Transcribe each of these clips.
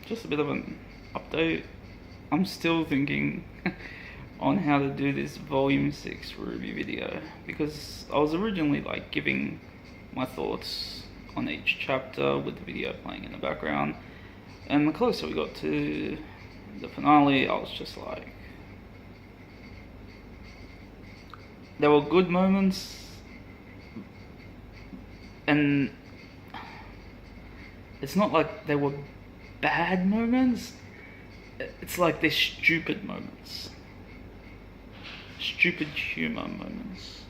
Just a bit of an update. I'm still thinking on how to do this volume 6 Rwby video, because I was originally like giving my thoughts on each chapter with the video playing in the background, and the closer we got to the finale, I was just like, there were good moments, and it's not like they were bad moments. It's like they're stupid moments. Stupid humor moments.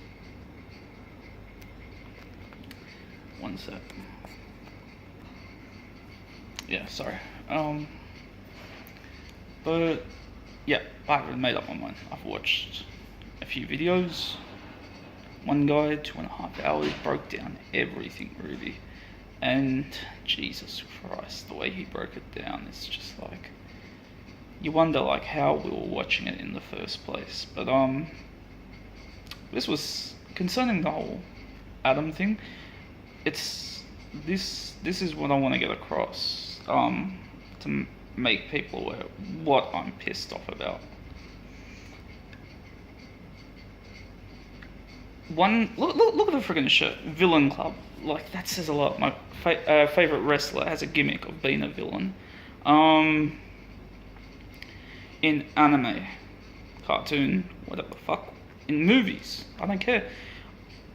One sec. Yeah, sorry. But yeah, I haven't made up my mind. I've watched a few videos. One guy, 2.5 hours, broke down everything Rwby. And Jesus Christ, the way he broke it down is just like, you wonder like how we were watching it in the first place. But this was concerning the whole Adam thing. It's this is what I want to get across, to make people aware what I'm pissed off about. Look at the friggin' shirt, Villain Club. Like, that says a lot. My favorite wrestler has a gimmick of being a villain. In anime, cartoon, whatever the fuck, in movies, I don't care.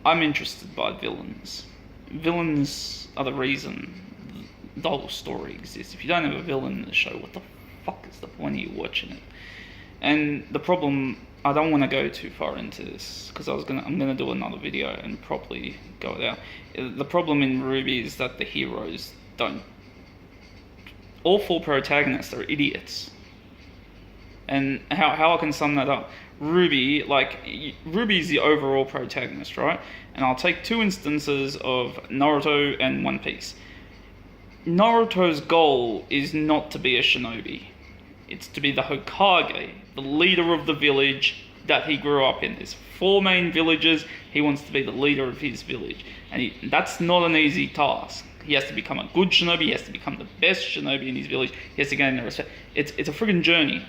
I'm interested by villains. Villains are the reason the whole story exists. If you don't have a villain in the show, what the fuck is the point of you watching it? And the problem, I don't want to go too far into this, because I'm gonna do another video and properly go it out. The problem in Rwby is that the heroes don't. All 4 protagonists are idiots. And how I can sum that up? Rwby is the overall protagonist, right? And I'll take 2 instances of Naruto and One Piece. Naruto's goal is not to be a shinobi. It's to be the Hokage, the leader of the village that he grew up in. There's 4 main villages. He wants to be the leader of his village. And that's not an easy task. He has to become a good shinobi. He has to become the best shinobi in his village. He has to gain their respect. It's a friggin' journey.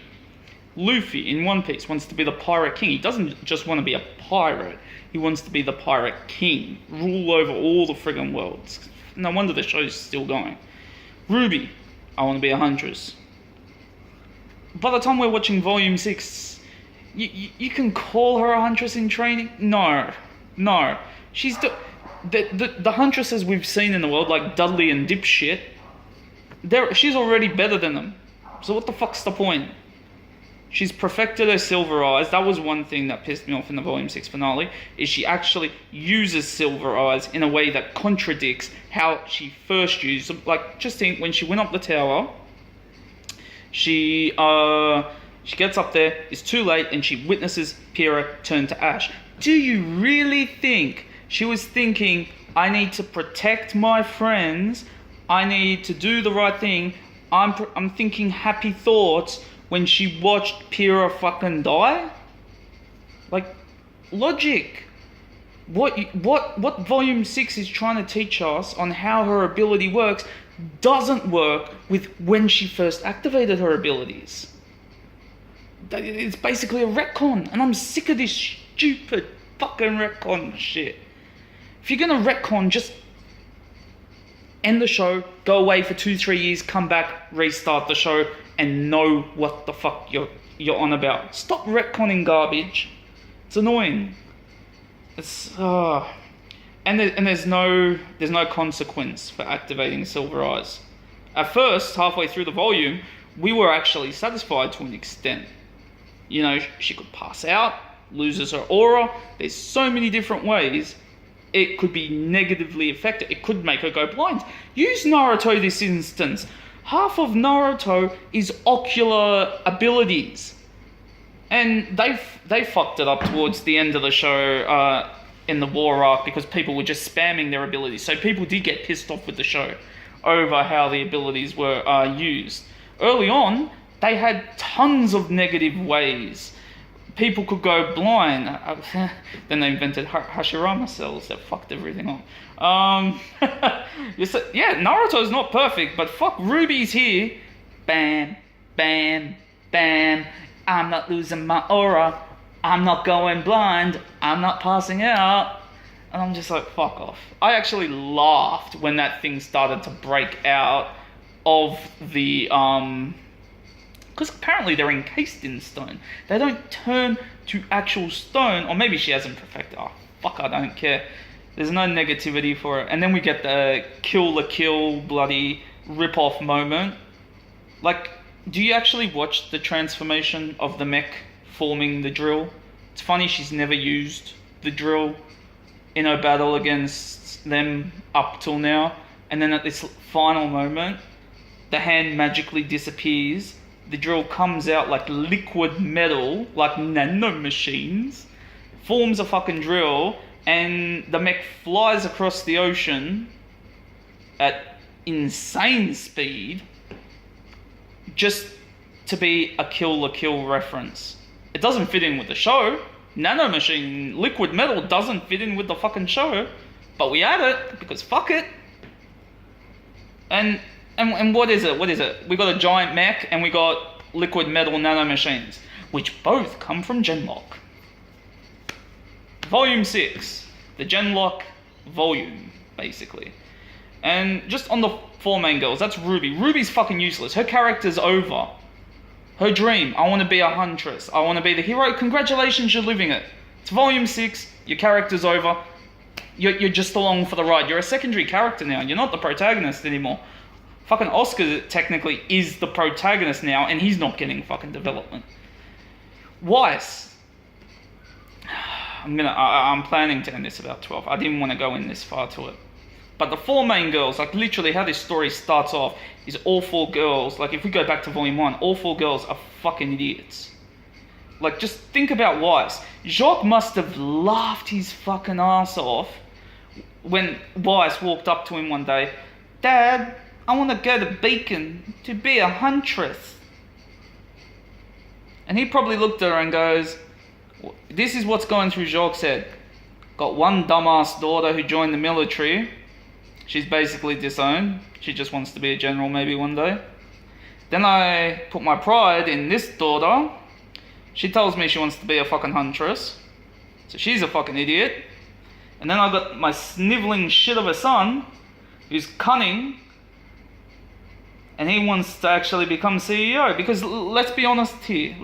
Luffy in One Piece wants to be the pirate king. He doesn't just want to be a pirate. He wants to be the pirate king. Rule over all the friggin' worlds. No wonder the show's still going. Rwby, I want to be a huntress. By the time we're watching Volume 6, you can call her a huntress in training? No. She's the huntresses we've seen in the world, like Dudley and Dipshit, she's already better than them. So what the fuck's the point? She's perfected her silver eyes. That was one thing that pissed me off in the Volume 6 finale, is she actually uses silver eyes in a way that contradicts how she first used them. Like, just think, when she went up the tower, she gets up there, it's too late, and she witnesses Pyrrha turn to ash. Do you really think she was thinking, I need to protect my friends, I need to do the right thing, I'm thinking happy thoughts when she watched Pyrrha fucking die? Like, logic. What Volume 6 is trying to teach us on how her ability works doesn't work with when she first activated her abilities. It's basically a retcon, and I'm sick of this stupid fucking retcon shit. If you're gonna retcon, just end the show, go away for 2-3 years, come back, restart the show, and know what the fuck you're on about. Stop retconning garbage. It's annoying. It's and there's no consequence for activating silver eyes. At first, halfway through the volume, we were actually satisfied to an extent. You know, she could pass out, loses her aura. There's so many different ways it could be negatively affected. It could make her go blind. Use Naruto this instance. Half of Naruto is ocular abilities. And they fucked it up towards the end of the show, in the war arc, because people were just spamming their abilities. So people did get pissed off with the show over how the abilities were used. Early on, they had tons of negative ways. people could go blind. Then they invented Hashirama cells that fucked everything up. Yeah, Naruto's not perfect, but fuck, Ruby's here. Bam, bam, bam. I'm not losing my aura. I'm not going blind. I'm not passing out. And I'm just like, fuck off. I actually laughed when that thing started to break out of the, because apparently they're encased in stone. They don't turn to actual stone, or maybe she hasn't perfected. Oh, fuck, I don't care. There's no negativity for it. And then we get the kill the kill bloody rip-off moment. Like, do you actually watch the transformation of the mech forming the drill? It's funny she's never used the drill in her battle against them up till now. And then at this final moment, the hand magically disappears. The drill comes out like liquid metal, like nanomachines, forms a fucking drill, and the mech flies across the ocean at insane speed just to be a kill the kill reference. It doesn't fit in with the show. Nanomachine, liquid metal doesn't fit in with the fucking show, but we add it because fuck it. And what is it? What is it? We got a giant mech and we got liquid metal nanomachines, which both come from Genlock. Volume 6, the Genlock volume, basically. And just on the 4 main girls, that's Ruby. Ruby's fucking useless. Her character's over. Her dream, I want to be a huntress. I want to be the hero. Congratulations, you're living it. It's volume 6, your character's over. You're just along for the ride. You're a secondary character now. You're not the protagonist anymore. Fucking Oscar technically is the protagonist now, and he's not getting fucking development. Weiss. I'm planning to end this about 12. I didn't want to go in this far to it. But the 4 main girls, like literally how this story starts off, is all 4 girls, like if we go back to volume 1, all 4 girls are fucking idiots. Like just think about Weiss. Jacques must have laughed his fucking ass off when Weiss walked up to him one day. Dad, I want to go to Beacon to be a huntress. And he probably looked at her and goes, this is what's going through Jacques' head. Got one dumbass daughter who joined the military. She's basically disowned. She just wants to be a general maybe one day. Then I put my pride in this daughter. She tells me she wants to be a fucking huntress. So she's a fucking idiot. And then I got my sniveling shit of a son, who's cunning, and he wants to actually become CEO. Because let's be honest here.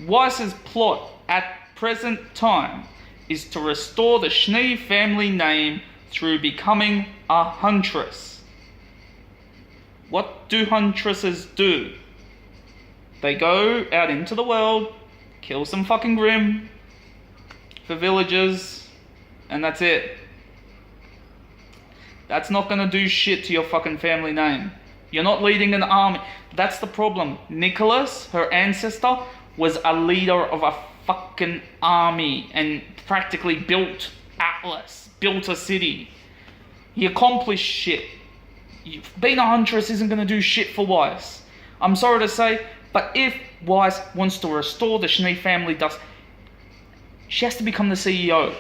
Weiss's plot at present time is to restore the Schnee family name through becoming a huntress. What do huntresses do? They go out into the world, kill some fucking Grimm for villagers, and that's it. That's not gonna do shit to your fucking family name. You're not leading an army. That's the problem. Nicholas, her ancestor, was a leader of a fucking army and practically built Atlas, built a city. He accomplished shit. Being a huntress isn't going to do shit for Weiss. I'm sorry to say, but if Weiss wants to restore the Schnee family dust, she has to become the CEO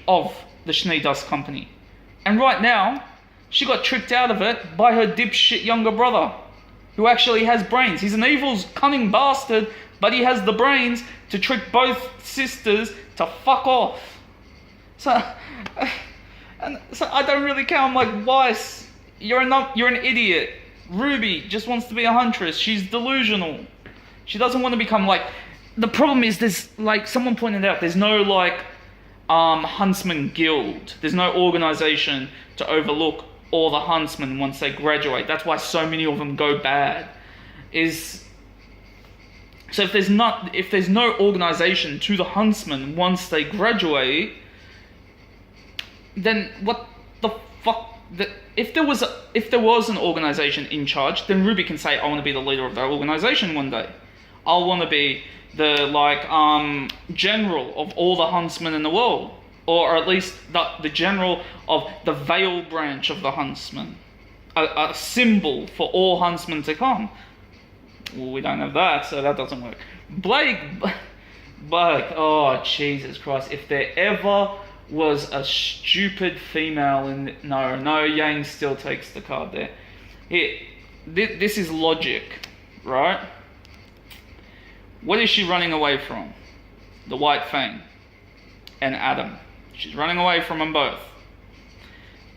of the Schnee Dust Company. And right now, she got tricked out of it by her dipshit younger brother, who actually has brains. He's an evil, cunning bastard, but he has the brains to trick both sisters to fuck off. So I don't really care. I'm like, Weiss, you're an idiot. Ruby just wants to be a huntress. She's delusional. She doesn't want to become like... The problem is there's, like someone pointed out, there's no like huntsman guild. There's no organization to overlook all the huntsmen once they graduate. That's why so many of them go bad. So if there's no organization to the huntsmen once they graduate, then what the fuck? If there was an organization in charge, then Ruby can say, I want to be the leader of that organization one day. I want to be the general of all the huntsmen in the world, or at least the general of the Vale branch of the huntsmen, a symbol for all huntsmen to come. Well, we don't have that, so that doesn't work. But, oh, Jesus Christ, if there ever was a stupid female in... No, Yang still takes the card there. Here, this is logic, right? What is she running away from? The White Fang and Adam. She's running away from them both.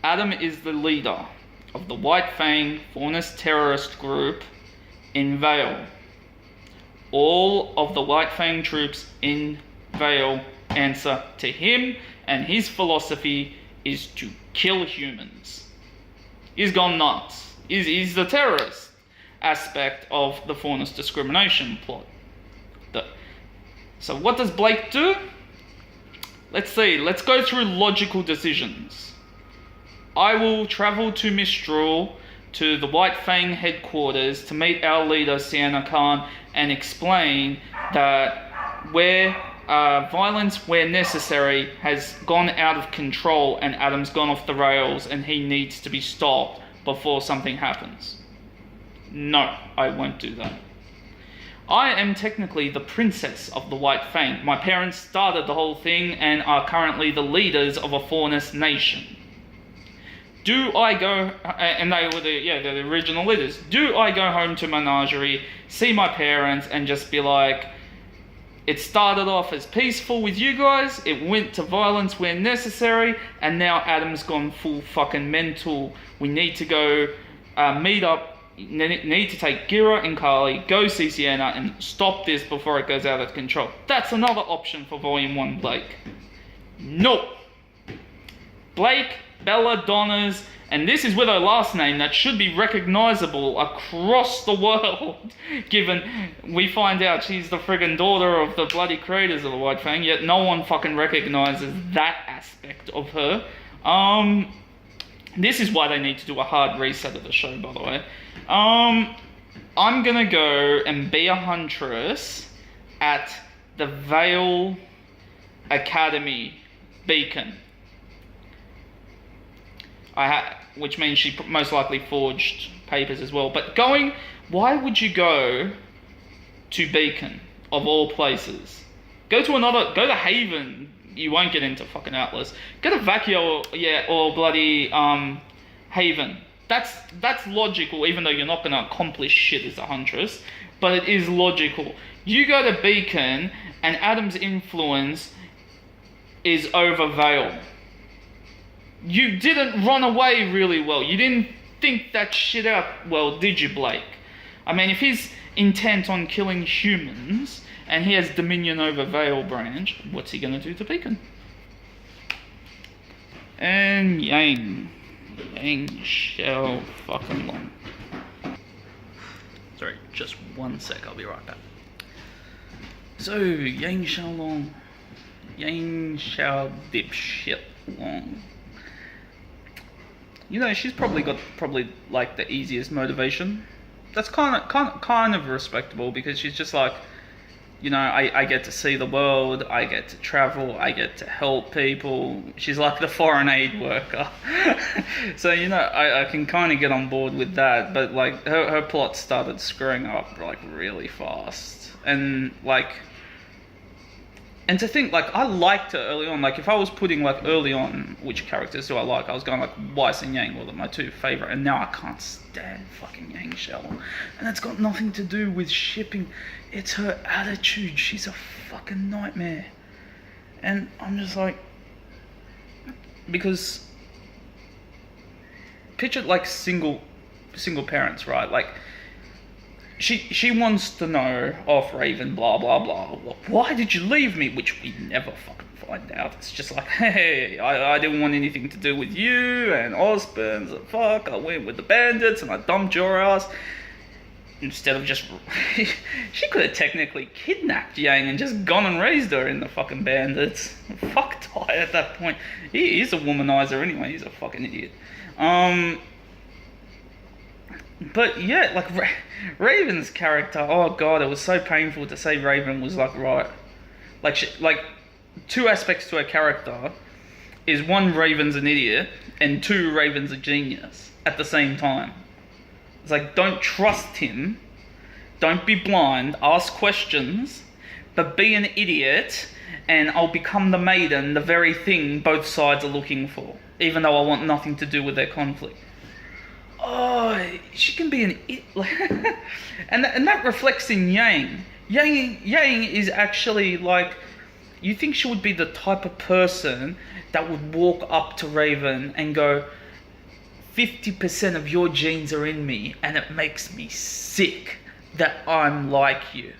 Adam is the leader of the White Fang Faunus terrorist group in Vale. All of the White Fang troops in Vale answer to him, and his philosophy is to kill humans. He's gone nuts. He's the terrorist aspect of the Faunus discrimination plot. So what does Blake do? Let's see. Let's go through logical decisions. I will travel to Mistral, to the White Fang headquarters, to meet our leader, Sienna Khan, and explain that where violence, where necessary, has gone out of control and Adam's gone off the rails and he needs to be stopped before something happens. No, I won't do that. I am technically the princess of the White Fang. My parents started the whole thing and are currently the leaders of a Faunus nation. Do I go, and they were they're the original leaders. Do I go home to Menagerie, see my parents, and just be like, it started off as peaceful with you guys, it went to violence where necessary, and now Adam's gone full fucking mental. We need to go meet up, need to take Gira and Carly, go see Sienna, and stop this before it goes out of control. That's another option for Volume 1, Blake. Nope. Blake, Bella Donners, and this is with her last name that should be recognizable across the world, given we find out she's the friggin' daughter of the bloody creators of the White Fang, yet no one fucking recognizes that aspect of her. This is why they need to do a hard reset of the show, by the way. I'm gonna go and be a huntress at the Vale Academy beacon. Which means she most likely forged papers as well. But why would you go to Beacon, of all places? Go to Haven, you won't get into fucking Atlas. Go to Vacchio, or bloody, Haven. That's logical, even though you're not going to accomplish shit as a huntress. But it is logical. You go to Beacon, and Adam's influence is over Vale. You didn't run away really well. You didn't think that shit out well, did you, Blake? I mean, if he's intent on killing humans, and he has dominion over Vale Branch, what's he gonna do to Beacon? And Yang shall fucking long. Sorry, just 1 sec, I'll be right back. So, Yang shall long. Yang shall dipshit long. You know, she's probably got like the easiest motivation. That's kind of respectable, because she's just like, you know, I get to see the world, I get to travel, I get to help people. She's like the foreign aid worker. So, you know, I can kind of get on board with that, but like her plot started screwing up like really fast. And to think, like, I liked her early on. Like, if I was putting, like, early on, which characters do I like, I was going, like, Weiss and Yang were my two favourite. And now I can't stand fucking Yang Shell. And it's got nothing to do with shipping. It's her attitude. She's a fucking nightmare. And I'm just like... Because... Picture, like, single parents, right? Like... She wants to know off Raven, blah, blah, blah. Why did you leave me? Which we never fucking find out. It's just like, hey, I didn't want anything to do with you and Osborne's. Fuck, I went with the bandits and I dumped your ass. Instead of just... she could have technically kidnapped Yang and just gone and raised her in the fucking bandits. Fuck Ty at that point. He's a womanizer anyway. He's a fucking idiot. But yeah, like Raven's character, oh god, it was so painful to say Raven was like right. Like two aspects to her character is one, Raven's an idiot, and two, Raven's a genius at the same time. It's like, don't trust him, don't be blind, ask questions, but be an idiot, and I'll become the maiden, the very thing both sides are looking for, even though I want nothing to do with their conflict. Oh, she can be an idiot. and that reflects in Yang. Yang is actually like, you think she would be the type of person that would walk up to Raven and go, 50% of your genes are in me, and it makes me sick that I'm like you.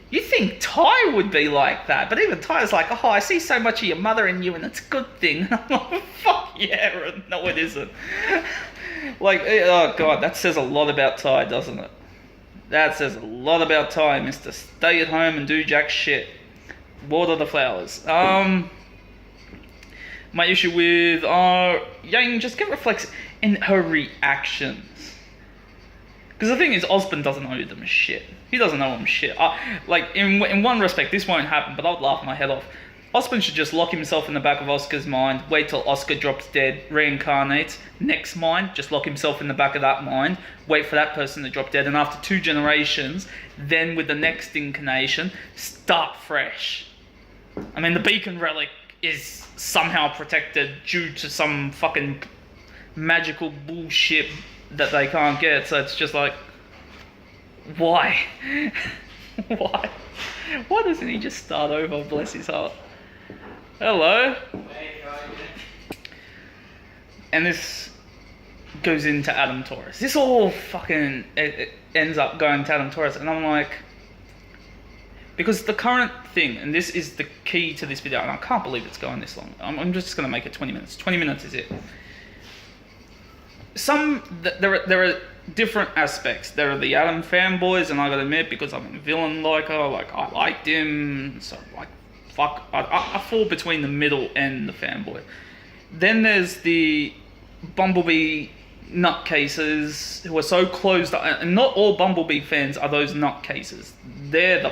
You think Ty would be like that, but even Ty's like, oh, I see so much of your mother in you, and it's a good thing. I'm like, fuck yeah, no it isn't. Like, oh god, that says a lot about Ty, doesn't it? That says a lot about Ty, Mr. Stay at home and do jack shit. Water the flowers. My issue with Yang, just get reflects in her reactions. Because the thing is, Osborn doesn't owe them shit. He doesn't owe them shit. Like, in one respect, this won't happen, but I would laugh my head off. Osborn should just lock himself in the back of Oscar's mind, wait till Oscar drops dead, reincarnates, next mind, just lock himself in the back of that mind, wait for that person to drop dead, and after 2 generations, then with the next incarnation, start fresh. I mean, the beacon relic is somehow protected due to some fucking magical bullshit that they can't get, so it's just like, why? Why? Why doesn't he just start over, bless his heart? Hello? And this goes into Adam Taurus. This all fucking it ends up going to Adam Taurus, and I'm like, because the current thing, and this is the key to this video, and I can't believe it's going this long. I'm just going to make it 20 minutes. 20 minutes is it. There are different aspects. There are the Adam fanboys, and I gotta admit, because I'm a villain liker, like, I liked him, so like, fuck, I fall between the middle and the fanboy. Then there's the Bumblebee nutcases who are so closed up, and not all Bumblebee fans are those nutcases. There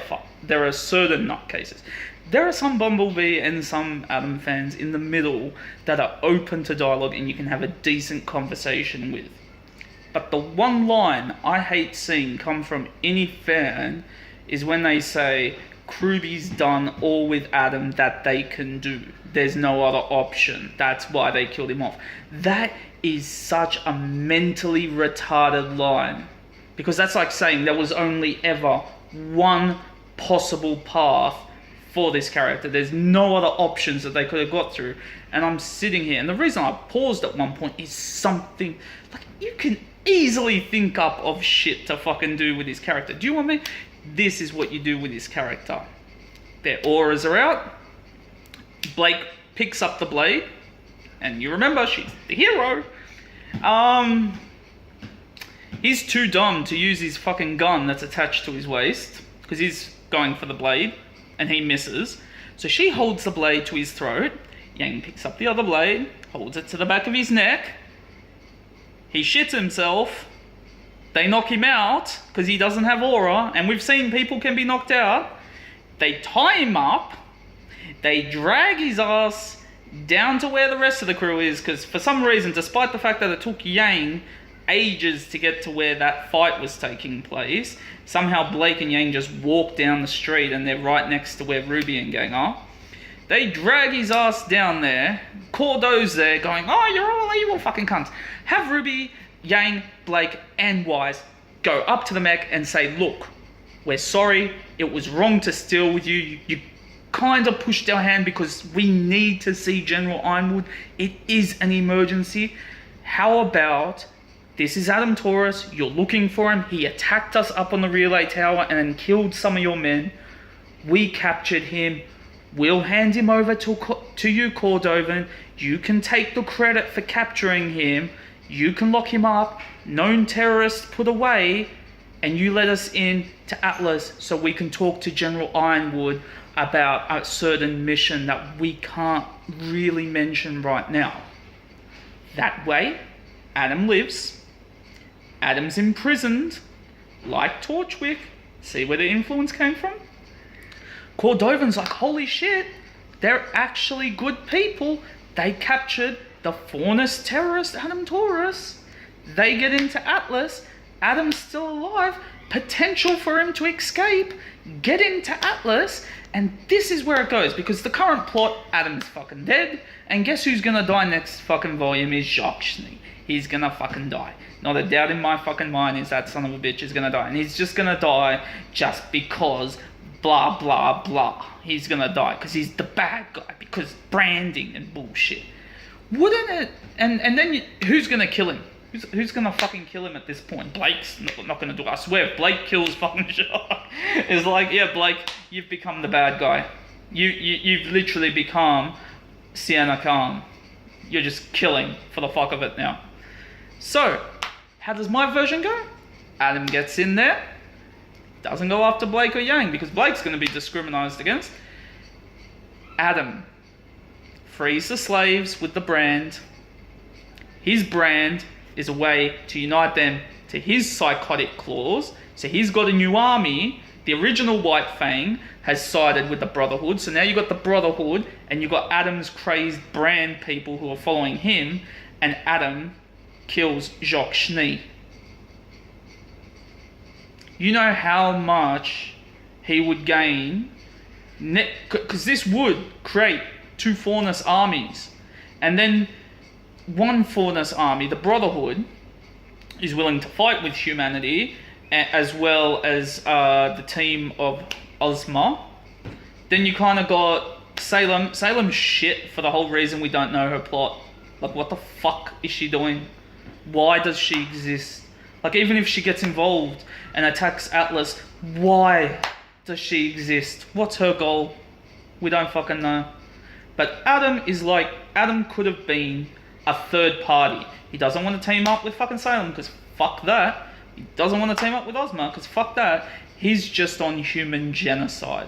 are certain nutcases. There are some Bumblebee and some Adam fans in the middle that are open to dialogue and you can have a decent conversation with. But the one line I hate seeing come from any fan is when they say, Rwby's done all with Adam that they can do. There's no other option. That's why they killed him off. That is such a mentally retarded line. Because that's like saying there was only ever one possible path for this character. There's no other options that they could have got through. And I'm sitting here, and the reason I paused at one point is something, like, you can easily think up of shit to fucking do with this character. Do you want me? This is what you do with this character. Their auras are out. Blake picks up the blade, and you remember, she's the hero. He's too dumb to use his fucking gun that's attached to his waist, because he's going for the blade, and he misses. So she holds the blade to his throat. Yang picks up the other blade, holds it to the back of his neck. He shits himself. They knock him out because he doesn't have aura, and we've seen people can be knocked out. They tie him up. They drag his ass down to where the rest of the crew is, because for some reason, despite the fact that it took Yang ages to get to where that fight was taking place, somehow Blake and Yang just walk down the street and they're right next to where Rwby and gang are. They drag his ass down there. Cordo's there going, oh, you're all evil fucking cunts. Have Rwby, Yang, Blake, and Wise go up to the mech and say, look, we're sorry. It was wrong to steal with you. You kind of pushed our hand because we need to see General Ironwood. It is an emergency. How about, this is Adam Taurus. You're looking for him. He attacked us up on the relay tower and then killed some of your men. We captured him. We'll hand him over to you, Cordovan. You can take the credit for capturing him. You can lock him up. Known terrorist put away. And you let us in to Atlas so we can talk to General Ironwood about a certain mission that we can't really mention right now. That way, Adam lives. Adam's imprisoned, like Torchwick. See where the influence came from? Cordovan's like, holy shit, they're actually good people. They captured the Faunus terrorist, Adam Taurus. They get into Atlas. Adam's still alive, potential for him to escape, get into Atlas, and this is where it goes, because the current plot, Adam's fucking dead, and guess who's gonna die next fucking volume is Jacques. He's gonna fucking die. Not a doubt in my fucking mind is that son of a bitch is gonna die, and he's just gonna die just because blah blah blah. He's gonna die because he's the bad guy, because branding and bullshit. Wouldn't it? And then who's gonna kill him? Who's gonna fucking kill him at this point? Blake's not gonna do it. I swear, if Blake kills fucking Jacques, it's like, yeah, Blake, you've become the bad guy. You've literally become Sienna Khan. You're just killing for the fuck of it now. So, how does my version go? Adam gets in there, doesn't go after Blake or Yang because Blake's gonna be discriminated against. Adam frees the slaves with the brand. His brand is a way to unite them to his psychotic claws. So he's got a new army. The original White Fang has sided with the Brotherhood. So now you've got the Brotherhood and you've got Adam's crazed brand people who are following him. And Adam kills Jacques. You know how much he would gain, because this would create two Faunus armies. And then one Faunus army, the Brotherhood, is willing to fight with humanity, as well as the team of Ozma. Then you kind of got Salem. Salem's shit for the whole reason we don't know her plot. Like, what the fuck is she doing? Why does she exist? Like, even if she gets involved and attacks Atlas, why does she exist? What's her goal? We don't fucking know. But Adam is like, Adam could have been a third party. He doesn't want to team up with fucking Salem because fuck that. He doesn't want to team up with Ozma because fuck that. He's just on human genocide.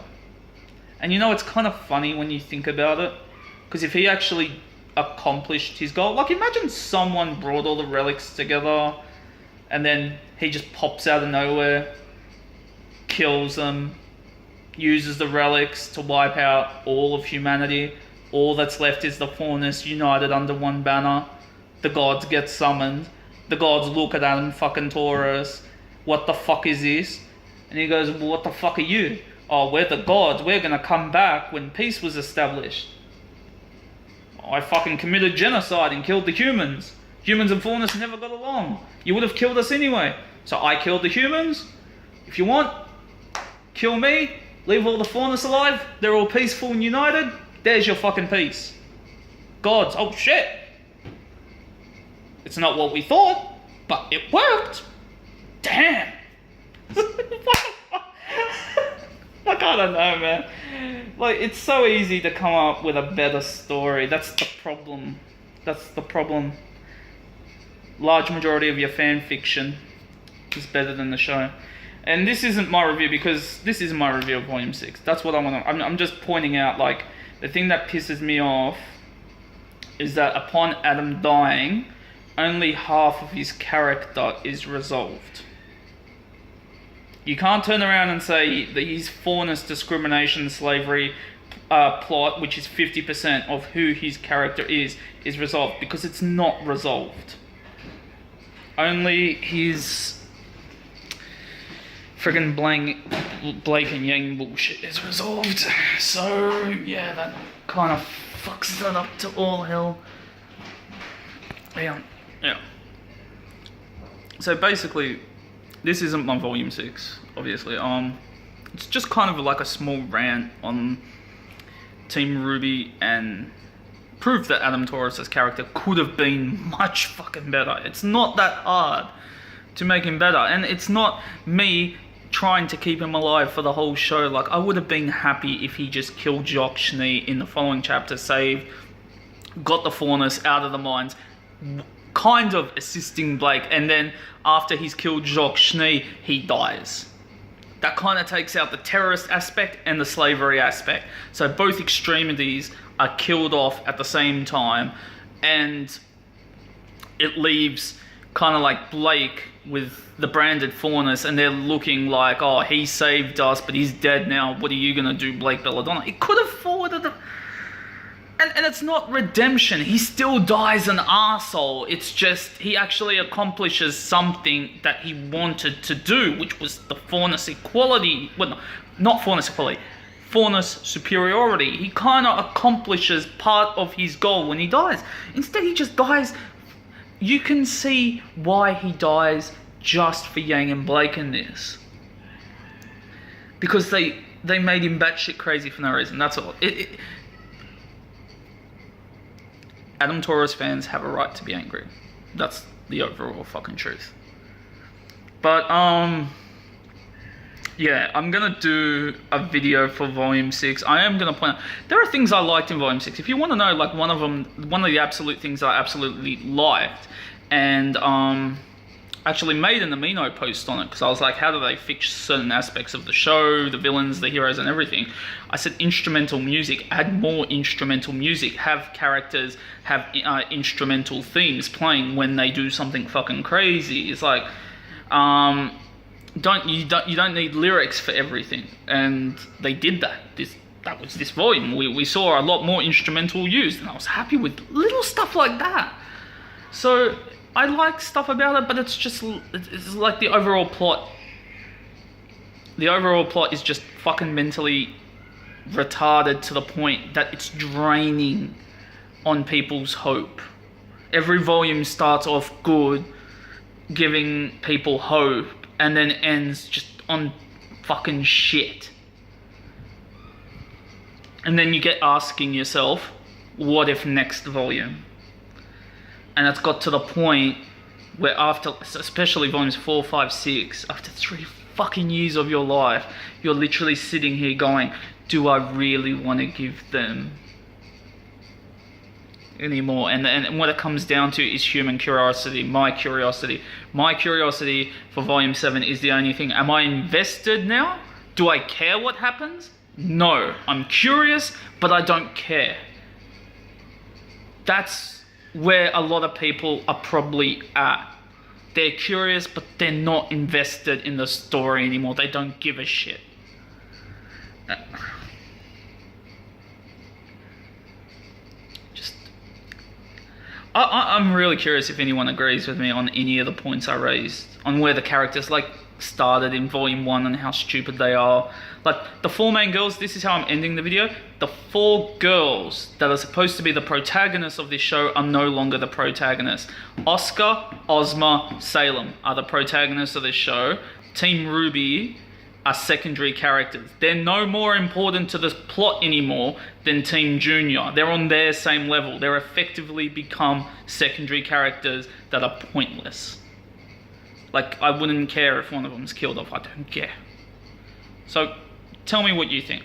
And you know, it's kind of funny when you think about it, because if he actually accomplished his goal, like imagine someone brought all the relics together and then he just pops out of nowhere, kills them, uses the relics to wipe out all of humanity. All that's left is the Faunus united under one banner. The gods get summoned. The gods look at Adam fucking Taurus. What the fuck is this? And he goes, well, what the fuck are you? Oh, we're the gods. We're gonna come back when peace was established. I fucking committed genocide and killed the humans. Humans and Faunus never got along. You would have killed us anyway. So I killed the humans. If you want, kill me. Leave all the Faunus alive. They're all peaceful and united. There's your fucking peace. Gods. Oh shit. It's not what we thought, but it worked. Damn. Like, I don't know, man. Like, it's so easy to come up with a better story. That's the problem. That's the problem. Large majority of your fan fiction is better than the show. And this isn't my review, because this is my review of Volume 6. That's what I want to... I'm just pointing out, like, the thing that pisses me off is that upon Adam dying, only half of his character is resolved. You can't turn around and say that his Faunus discrimination slavery plot, which is 50% of who his character is resolved, because it's not resolved. Only his friggin' Blake and Yang bullshit is resolved. So, yeah, that kind of fucks that up to all hell. Yeah. So basically, this isn't my Volume 6, obviously. It's just kind of like a small rant on Team Rwby and prove that Adam Taurus' character could have been much fucking better. It's not that hard to make him better, and it's not me trying to keep him alive for the whole show. Like, I would have been happy if he just killed Jacques in the following chapter, saved, got the Faunus out of the mines, kind of assisting Blake, and then after he's killed Jacques, he dies. That kind of takes out the terrorist aspect and the slavery aspect. So both extremities are killed off at the same time, and it leaves kind of like Blake with the branded Faunus, and they're looking like, oh, he saved us, but he's dead now. What are you going to do, Blake Belladonna? It could have forwarded And it's not redemption. He still dies an arsehole. It's just he actually accomplishes something that he wanted to do, which was the fairness equality. Well, no, not fairness equality. Fairness superiority. He kind of accomplishes part of his goal when he dies. Instead, he just dies. You can see why he dies just for Yang and Blake in this. Because they made him batshit crazy for no reason. That's all. Adam Taurus fans have a right to be angry. That's the overall fucking truth. But, yeah, I'm gonna do a video for Volume 6. I am gonna point out, there are things I liked in Volume 6. If you want to know, like, one of the absolute things I absolutely liked, and, actually made an Amino post on it, because I was like, how do they fix certain aspects of the show, the villains, the heroes, and everything? I said instrumental music, add more instrumental music, have characters have instrumental themes playing when they do something fucking crazy. It's like, you don't need lyrics for everything, and they did that. That was this volume. We saw a lot more instrumental used, and I was happy with little stuff like that. So I like stuff about it, but it's like the overall plot. The overall plot is just fucking mentally retarded to the point that it's draining on people's hope. Every volume starts off good, giving people hope, and then ends just on fucking shit. And then you get asking yourself, what if next volume? And it's got to the point where after, especially volumes 4, 5, 6, after 3 fucking years of your life, you're literally sitting here going, do I really want to give them anymore? And what it comes down to is human curiosity, my curiosity. My curiosity for volume 7 is the only thing. Am I invested now? Do I care what happens? No. I'm curious, but I don't care. That's where a lot of people are probably at. They're curious, but they're not invested in the story anymore. They don't give a shit. I'm really curious if anyone agrees with me on any of the points I raised, on where the characters like started in volume 1 and how stupid they are. Like the 4 main girls, this is how I'm ending the video. The 4 girls that are supposed to be the protagonists of this show are no longer the protagonists. Oscar, Ozma, Salem are the protagonists of this show. Team Rwby are secondary characters. They're no more important to the plot anymore than Team Junior. They're on their same level. They're effectively become secondary characters that are pointless. Like, I wouldn't care if one of them's killed off. I don't care. So, tell me what you think.